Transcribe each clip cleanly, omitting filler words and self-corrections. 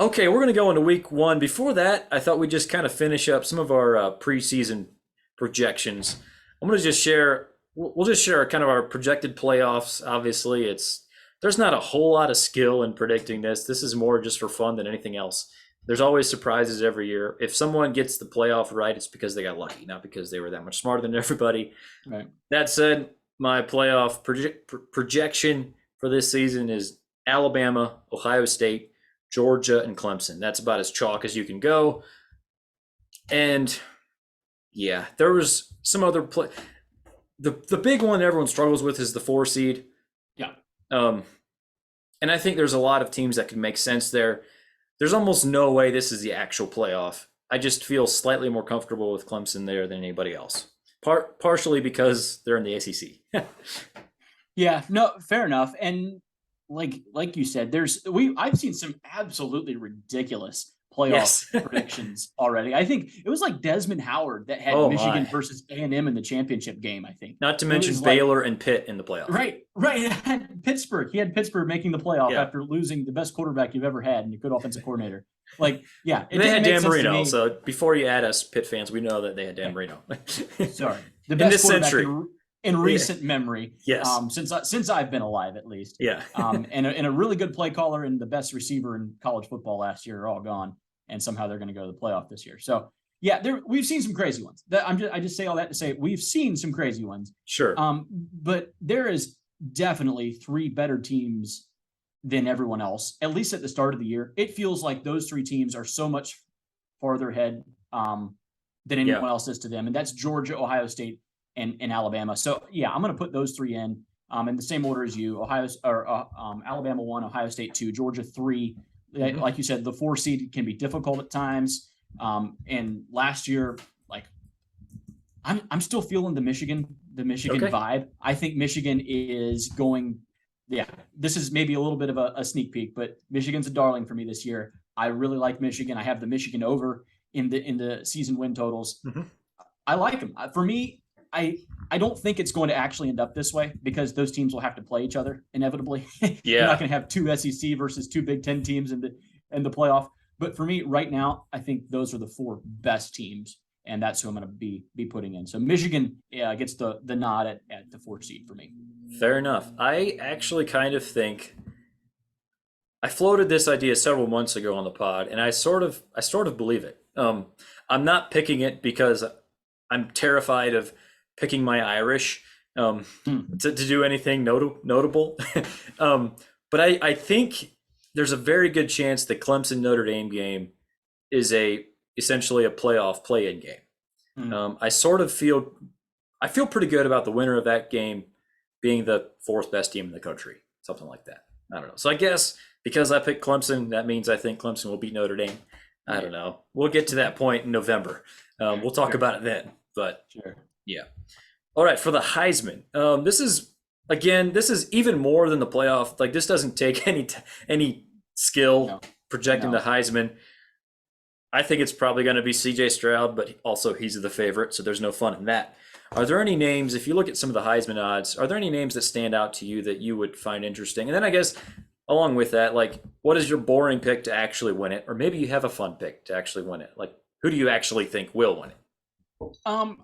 Okay, we're going to go into week one. Before that, I thought we'd just kind of finish up some of our preseason projections. I'm going to just share, we'll just share kind of our projected playoffs. Obviously, there's not a whole lot of skill in predicting this. This is more just for fun than anything else. There's always surprises every year. If someone gets the playoff right, it's because they got lucky, not because they were that much smarter than everybody. Right. That said, my playoff projection for this season is Alabama, Ohio State, Georgia, and Clemson. That's about as chalk as you can go. And yeah, there was some other play. The big one everyone struggles with is the 4 seed. Yeah. Um, and I think there's a lot of teams that can make sense there. There's almost no way this is the actual playoff. I just feel slightly more comfortable with Clemson there than anybody else. Partially because they're in the ACC. Yeah, no, fair enough. And like you said, I've seen some absolutely ridiculous playoff Yes. predictions already. I think it was like Desmond Howard that had Oh Michigan my. versus A&M in the championship game, I think. Not to It mention was like Baylor and Pitt in the playoff. right. Pittsburgh. He had Pittsburgh making the playoff Yeah. after losing the best quarterback you've ever had and a good offensive coordinator. Like, yeah, it They didn't had make Dan sense to Marino, me. so before you add us Pitt fans, we know that they had Dan Marino. Sorry, the In best this quarterback century. in recent memory, Yes. since I've been alive at least. Yeah. And a really good play caller and the best receiver in college football last year are all gone, and somehow they're going to go to the playoff this year. So yeah, we've seen some crazy ones. I just say all that to say we've seen some crazy ones. Sure. But there is definitely three better teams than everyone else, at least at the start of the year. It feels like those three teams are so much farther ahead than anyone else is to them. And that's Georgia, Ohio State, and Alabama. So yeah, I'm going to put those three in the same order as you. Alabama 1, Ohio State 2, Georgia 3. Mhm. Like you said, the 4 seed can be difficult at times. And last year, like I'm still feeling the Michigan Okay. vibe. I think Michigan is going. Yeah, this is maybe a little bit of a sneak peek, but Michigan's a darling for me this year. I really like Michigan. I have the Michigan over in the season win totals. Mhm. I like them. For me, I don't think it's going to actually end up this way because those teams will have to play each other inevitably. You're not Yeah. going to have two SEC versus two Big Ten teams in the playoff. But for me, right now, I think those are the four best teams, and that's who I'm going to be putting in. So Michigan gets the nod at the 4 seed for me. Fair enough. I actually kind of think I floated this idea several months ago on the pod, and I sort of believe it. I'm not picking it because I'm terrified of picking my Irish to do anything notable. um, but I think there's a very good chance the Clemson Notre Dame game is essentially a playoff play-in game. Hmm. I feel pretty good about the winner of that game being the fourth best team in the country, something like that. I don't know. So I guess because I picked Clemson, that means I think Clemson will beat Notre Dame. I don't know. We'll get to that point in November. We'll talk Sure. about it then. But Sure. yeah. All right, for the Heisman. This is even more than the playoff. Like this doesn't take any skill No. projecting the No. Heisman. I think it's probably going to be C.J. Stroud, but also he's the favorite, so there's no fun in that. Are there any names, if you look at some of the Heisman odds, are there any names that stand out to you that you would find interesting? And then I guess along with that, like, what is your boring pick to actually win it? Or maybe you have a fun pick to actually win it. Like, who do you actually think will win it? Um,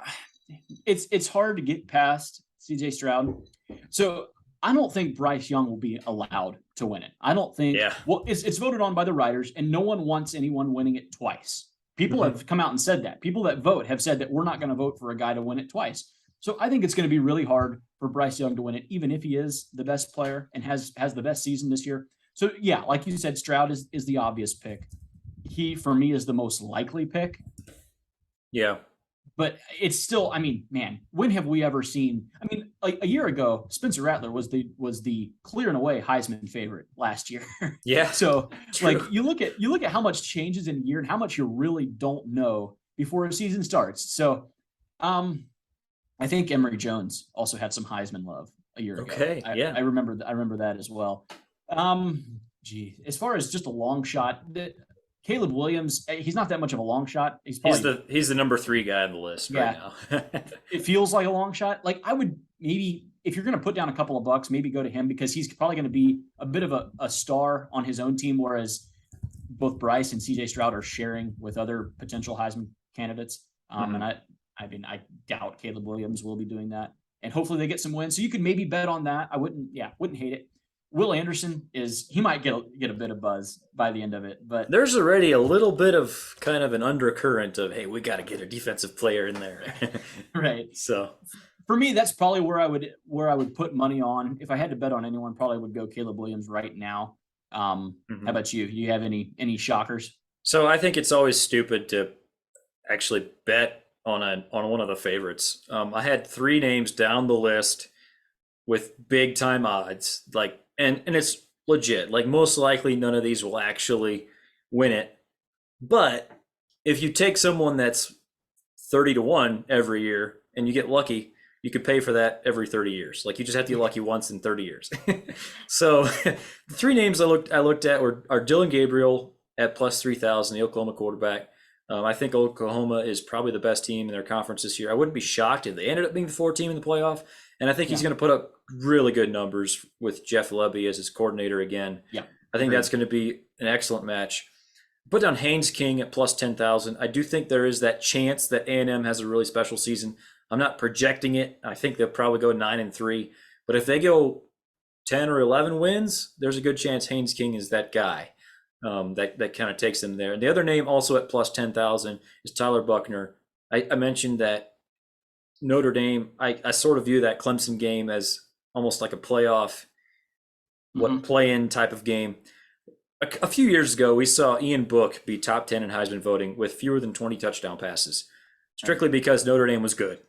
it's hard to get past CJ Stroud. So I don't think Bryce Young will be allowed to win it. I don't think. Yeah. Well, it's voted on by the writers, and no one wants anyone winning it twice. People Mhm. have come out and said that. People that vote have said that we're not going to vote for a guy to win it twice. So I think it's going to be really hard for Bryce Young to win it, even if he is the best player and has the best season this year. So yeah, like you said, Stroud is the obvious pick. He for me is the most likely pick. Yeah. But it's still, I mean, man, when have we ever seen? I mean, like a year ago, Spencer Rattler was the clear and away Heisman favorite last year. Yeah. So, True. like you look at how much changes in a year and how much you really don't know before a season starts. So, I think Emory Jones also had some Heisman love a year ago. Okay. Yeah. I remember that as well. As far as just a long shot, Caleb Williams, he's not that much of a long shot. He's the number 3 guy on the list right now. It feels like a long shot. Like I would maybe if you're going to put down a couple of bucks, maybe go to him because he's probably going to be a bit of a star on his own team. Whereas both Bryce and CJ Stroud are sharing with other potential Heisman candidates. And I mean, I doubt Caleb Williams will be doing that. And hopefully they get some wins. So you could maybe bet on that. I wouldn't hate it. Will Anderson he might get a bit of buzz by the end of it, but There's already a little bit of kind of an undercurrent of, hey, we got to get a defensive player in there. right. So for me, that's probably where I would put money on. If I had to bet on anyone, probably would go Caleb Williams right now. How about you? Do you have any shockers? So I think it's always stupid to actually bet on one of the favorites. I had 3 names down the list with big time odds, and it's legit. Like, most likely none of these will actually win it. But if you take someone that's 30-1 every year and you get lucky, you could pay for that every 30 years. Like, you just have to get lucky once in 30 years. So the 3 names I looked at are Dylan Gabriel at plus 3,000, the Oklahoma quarterback. I think Oklahoma is probably the best team in their conference this year. I wouldn't be shocked if they ended up being the 4th team in the playoff. And I think he's going to put up really good numbers with Jeff Lebby as his coordinator again. Yeah, I think that's going to be an excellent match. Put down Haynes King at plus 10,000. I do think there is that chance that A&M has a really special season. I'm not projecting it. I think they'll probably go 9-3. But if they go 10 or 11 wins, there's a good chance Haynes King is that guy that kind of takes them there. And the other name also at plus 10,000 is Tyler Buckner. I mentioned that Notre Dame, I sort of view that Clemson game as almost like a playoff, play-in type of game. A few years ago, we saw Ian Book be top 10 in Heisman voting with fewer than 20 touchdown passes, strictly because Notre Dame was good.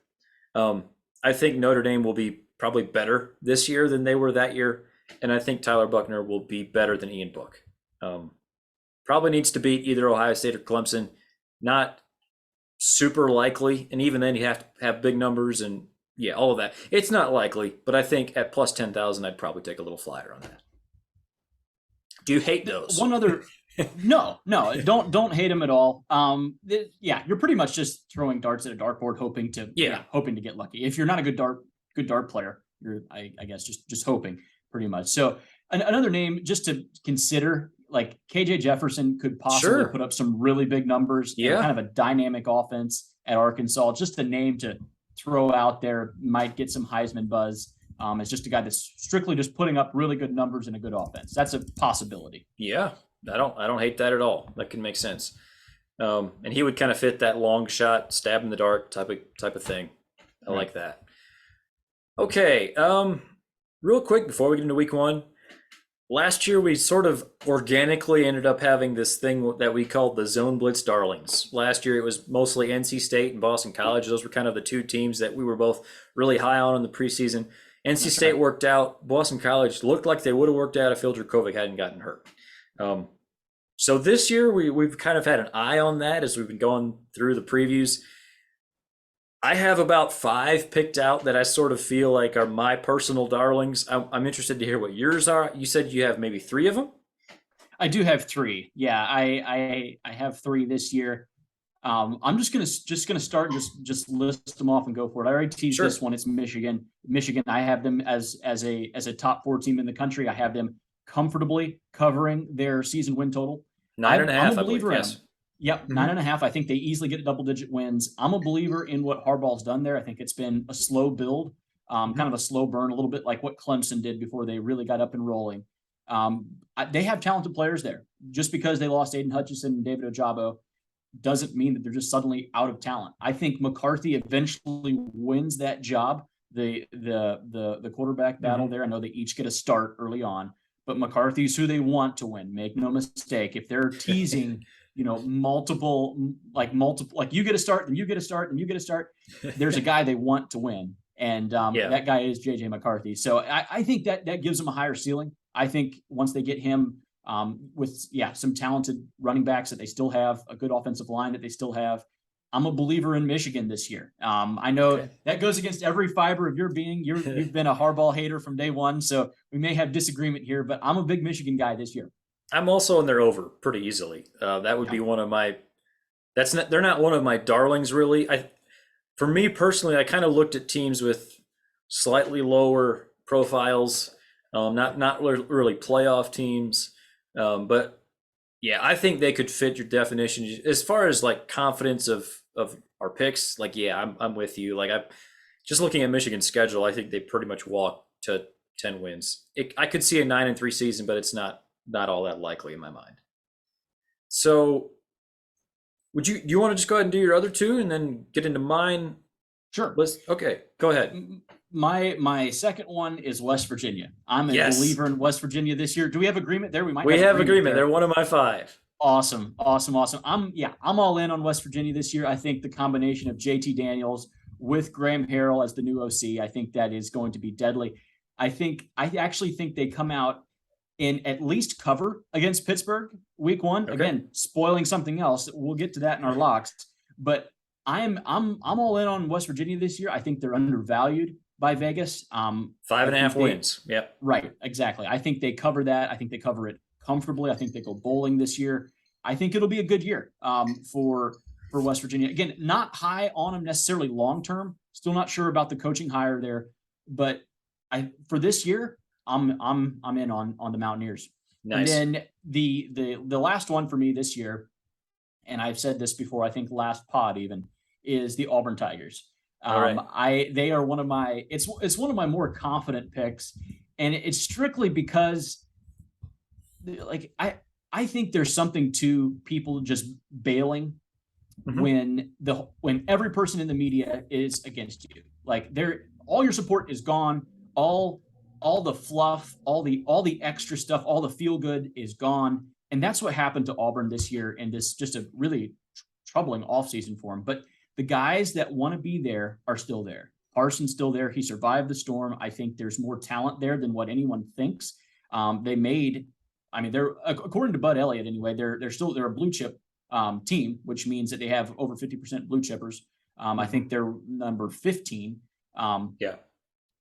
I think Notre Dame will be probably better this year than they were that year, and I think Tyler Buckner will be better than Ian Book. Probably needs to beat either Ohio State or Clemson. Not super likely, and even then you have to have big numbers and all of that. It's not likely, but I think at plus 10,000 I'd probably take a little flyer on that. Do you hate those? One other no, don't hate them at all. You're pretty much just throwing darts at a dartboard hoping to get lucky. If you're not a good dart player, you're I guess just hoping pretty much. So another name just to consider, like KJ Jefferson could possibly put up some really big numbers. And kind of a dynamic offense at Arkansas. Just a name to throw out there, might get some Heisman buzz. It's just a guy that's strictly just putting up really good numbers and a good offense. That's a possibility. Yeah, I don't hate that at all. That can make sense. And he would kind of fit that long shot, stab in the dark type of thing. I like that. Okay, real quick before we get into week 1. Last year, we sort of organically ended up having this thing that we called the Zone Blitz Darlings. Last year, it was mostly NC State and Boston College. Those were kind of the 2 teams that we were both really high on in the preseason. NC State worked out. Boston College looked like they would have worked out if Phil Dracovic hadn't gotten hurt. So this year, we've kind of had an eye on that as we've been going through the previews. I have about 5 picked out that I sort of feel like are my personal darlings. I'm interested to hear what yours are. You said you have maybe 3 of them? I do have 3. Yeah, I have 3 this year. I'm just gonna start and just list them off and go for it. I already teased this one. It's Michigan. Michigan, I have them as a top 4 team in the country. I have them comfortably covering their season win total. 9.5. I'm a believer in them. Yep, Mm-hmm. 9.5. I think they easily get double-digit wins. I'm a believer in what Harbaugh's done there. I think it's been a slow build, kind of a slow burn, a little bit like what Clemson did before they really got up and rolling. They have talented players there. Just because they lost Aiden Hutchinson and David Ojabo doesn't mean that they're just suddenly out of talent. I think McCarthy eventually wins that job. The quarterback battle there. I know they each get a start early on, but McCarthy's who they want to win. Make no mistake. If they're teasing, multiple, you get a start, and you get a start, and you get a start, there's a guy they want to win. And that guy is JJ McCarthy. So I think that gives them a higher ceiling. I think once they get him with some talented running backs that they still have, a good offensive line that they still have, I'm a believer in Michigan this year. I know that goes against every fiber of your being. You've been a Harbaugh hater from day one, so we may have disagreement here, but I'm a big Michigan guy this year. I'm also in their over pretty easily. That would be one of my. They're not one of my darlings really. For me personally, I kind of looked at teams with slightly lower profiles, not really playoff teams, but Yeah, I think they could fit your definition as far as like confidence of our picks. Like, yeah, I'm with you. Like, I just looking at Michigan's schedule, I think they pretty much walk to 10 wins. I could see a 9-3 season, but it's not all that likely in my mind. So, would you do you want to just go ahead and do your other two and then get into mine? Sure. Let's okay, go ahead. My second one is West Virginia. I'm a Yes, believer in West Virginia this year. Do we have agreement there? We might we have have agreement agreement. there. They're one of my five. Awesome, awesome, awesome. I'm all in on West Virginia this year. I think the combination of JT Daniels with Graham Harrell as the new OC, I think that is going to be deadly. I actually think they come out in at least cover against Pittsburgh week one. Okay. Again, spoiling something else. We'll get to that in our locks. But I'm all in on West Virginia this year. I think they're undervalued by Vegas. Five and a half they, wins. Yep. Right, exactly. I think they cover that. I think they cover it comfortably. I think they go bowling this year. I think it'll be a good year for West Virginia. Again, not high on them necessarily long term. Still not sure about the coaching hire there, but for this year, I'm in on the Mountaineers. Nice. And then the last one for me this year, and I've said this before, I think last pod even, is the Auburn Tigers. All right. They are one of my it's one of my more confident picks, and it's strictly because like I think there's something to people just bailing when every person in the media is against you. Like all your support is gone, all the fluff, all the extra stuff, all the feel good is gone. And that's what happened to Auburn this year, and this just a really troubling offseason for him. But the guys that want to be there are still there. Parsons still there. He survived the storm. I think there's more talent there than what anyone thinks. They're according to Bud Elliott anyway. They're a blue chip team, which means that they have over 50% blue chippers. I think they're number 15. Yeah.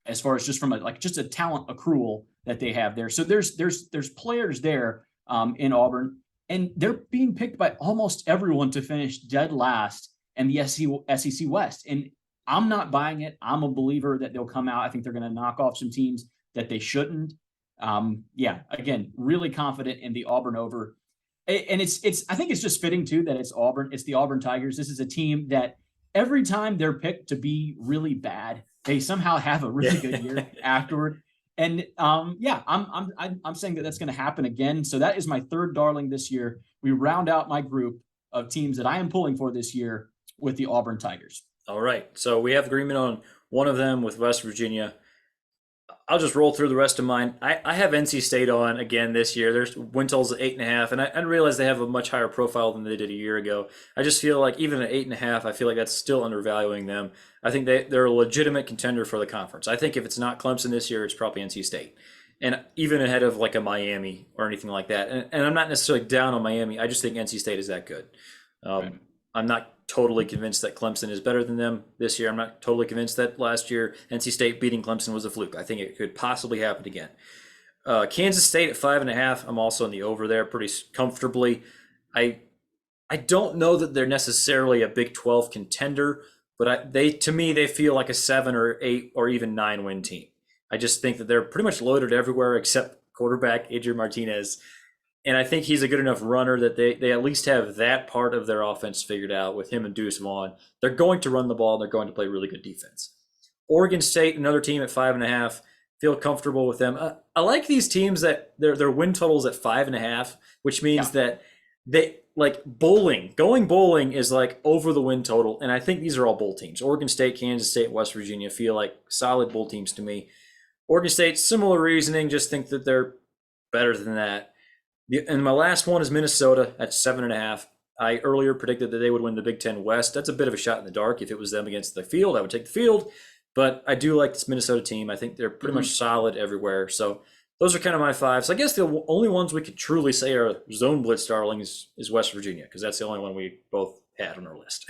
As far as just from just a talent accrual that they have there. So there's players there in Auburn, and they're being picked by almost everyone to finish dead last in the SEC West. And I'm not buying it. I'm a believer that they'll come out. I think they're going to knock off some teams that they shouldn't. Again, really confident in the Auburn over. And I think it's just fitting too that it's Auburn. It's the Auburn Tigers. This is a team that every time they're picked to be really bad, they somehow have a really good year afterward. And I'm saying that that's going to happen again. So that is my third darling this year. We round out my group of teams that I am pulling for this year with the Auburn Tigers. All right. So we have agreement on one of them with West Virginia. I'll just roll through the rest of mine. I have NC State on again this year. There's win totals at 8.5, and I realize they have a much higher profile than they did a year ago. I just feel like even at 8.5, I feel like that's still undervaluing them. I think they're a legitimate contender for the conference. I think if it's not Clemson this year, it's probably NC State, and even ahead of like a Miami or anything like that. And I'm not necessarily down on Miami. I just think NC State is that good. Right. I'm not totally convinced that Clemson is better than them this year. I'm not totally convinced that last year NC State beating Clemson was a fluke. I think it could possibly happen again. Kansas State at 5.5. I'm also in the over there pretty comfortably. I don't know that they're necessarily a Big 12 contender, but to me they feel like a 7 or 8 or even 9 win team. I just think that they're pretty much loaded everywhere except quarterback Adrian Martinez. And I think he's a good enough runner that they at least have that part of their offense figured out with him and Deuce Vaughn. They're going to run the ball. They're going to play really good defense. Oregon State, another team at 5.5. Feel comfortable with them. I like these teams that their win totals at 5.5, which means that they like bowling. Going bowling is like over the win total, and I think these are all bowl teams. Oregon State, Kansas State, West Virginia feel like solid bowl teams to me. Oregon State, similar reasoning. Just think that they're better than that. And my last one is Minnesota at 7.5. I earlier predicted that they would win the Big Ten West. That's a bit of a shot in the dark. If it was them against the field, I would take the field. But I do like this Minnesota team. I think they're pretty much solid everywhere. So those are kind of my five. So I guess the only ones we could truly say are zone blitz darlings is West Virginia, because that's the only one we both had on our list.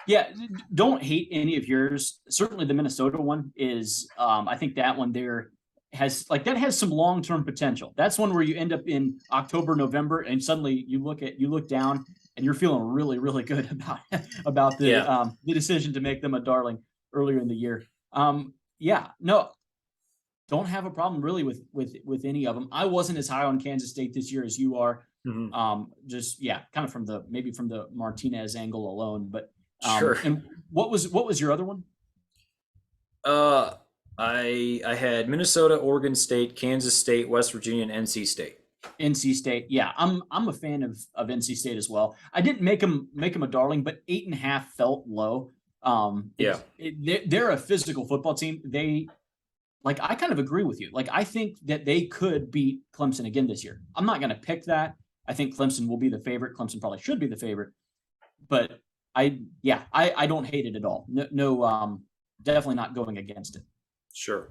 Yeah, don't hate any of yours. Certainly the Minnesota one is, I think that one there has some long-term potential. That's one where you end up in October, November, and suddenly you look down and you're feeling really, really good about the decision to make them a darling earlier in the year. No, don't have a problem really with any of them. I wasn't as high on Kansas State this year as you are. Just kind of from the Martinez angle alone. But Sure. and what was your other one? Uh, I had Minnesota, Oregon State, Kansas State, West Virginia, and NC State. NC State. Yeah, I'm a fan of NC State as well. I didn't make them a darling, but 8.5 felt low. Yeah. They're a physical football team. I kind of agree with you. Like, I think that they could beat Clemson again this year. I'm not going to pick that. I think Clemson will be the favorite. Clemson probably should be the favorite, but I don't hate it at all. No, definitely not going against it. Sure.